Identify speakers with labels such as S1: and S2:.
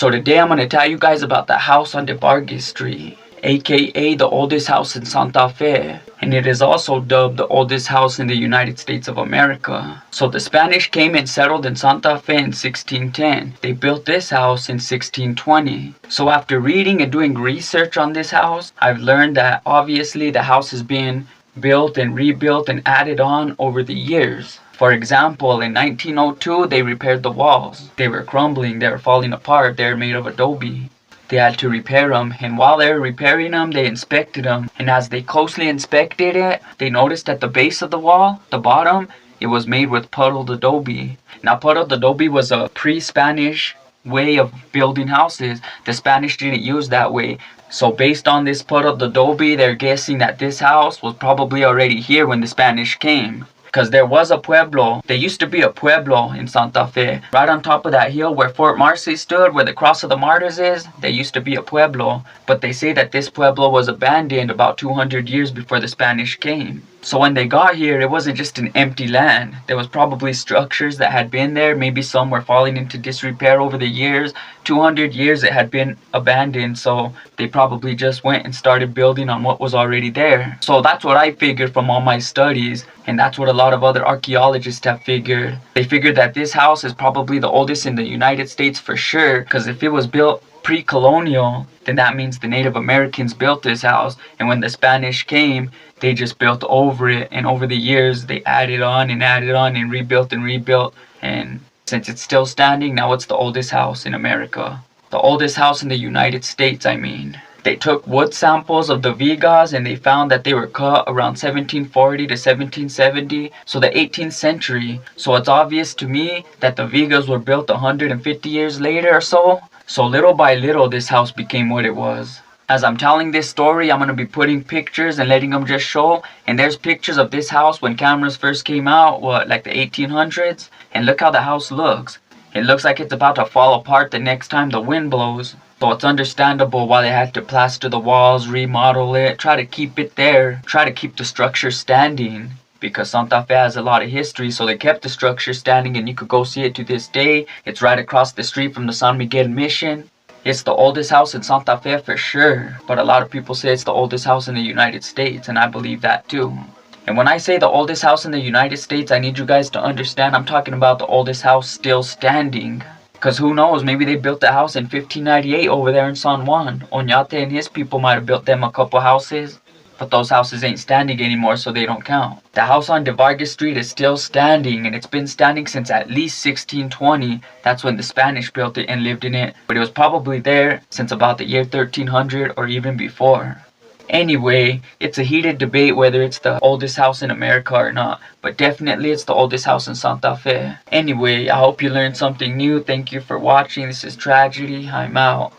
S1: So today I'm going to tell you guys about the house on the Vargas Street, aka the oldest house in Santa Fe, and it is also dubbed the oldest house in the United States of America. So the Spanish came and settled in Santa Fe in 1610. They built this house in 1620. So after reading and doing research on this house, I've learned that obviously the house has been built and rebuilt and added on over the years. For example, in 1902, they repaired the walls. They were crumbling, they were falling apart, they were made of adobe. They had to repair them, and while they were repairing them, they inspected them. And as they closely inspected it, they noticed at the base of the wall, the bottom, it was made with puddled adobe. Now, puddled adobe was a pre-Spanish way of building houses. The Spanish didn't use that way. So based on this puddled adobe, they're guessing that this house was probably already here when the Spanish came. Because there was a pueblo. There used to be a pueblo in Santa Fe. Right on top of that hill where Fort Marcy stood, where the Cross of the Martyrs is, there used to be a pueblo. But they say that this pueblo was abandoned about 200 years before the Spanish came. So when they got here, it wasn't just an empty land. There was probably structures that had been there. Maybe some were falling into disrepair over the years. 200 years it had been abandoned, so they probably just went and started building on what was already there. So that's what I figured from all my studies, and that's what a lot of other archaeologists have figured. They figured that this house is probably the oldest in the United States for sure, because if it was built pre-colonial, then that means the Native Americans built this house, and when the Spanish came, they just built over it, and over the years they added on and rebuilt, and since it's still standing, now it's the oldest house in America. The oldest house in the United States, I mean. They took wood samples of the vigas and they found that they were cut around 1740 to 1770, so the 18th century. So it's obvious to me that the vigas were built 150 years later or so. So little by little this house became what it was. As I'm telling this story, I'm going to be putting pictures and letting them just show. And there's pictures of this house when cameras first came out, like the 1800s. And look how the house looks. It looks like it's about to fall apart the next time the wind blows. So it's understandable why they had to plaster the walls, remodel it, try to keep it there, try to keep the structure standing. Because Santa Fe has a lot of history, so they kept the structure standing and you could go see it to this day. It's right across the street from the San Miguel Mission. It's the oldest house in Santa Fe for sure, but a lot of people say it's the oldest house in the United States, and I believe that too. And when I say the oldest house in the United States, I need you guys to understand I'm talking about the oldest house still standing. Because who knows, maybe they built the house in 1598 over there in San Juan. Oñate and his people might have built them a couple houses, but those houses ain't standing anymore, so they don't count. The house on De Vargas Street is still standing, and it's been standing since at least 1620. That's when the Spanish built it and lived in it, but it was probably there since about the year 1300 or even before. Anyway, it's a heated debate whether it's the oldest house in America or not, but definitely it's the oldest house in Santa Fe. Anyway, I hope you learned something new. Thank you for watching. This is Tragedy. I'm out.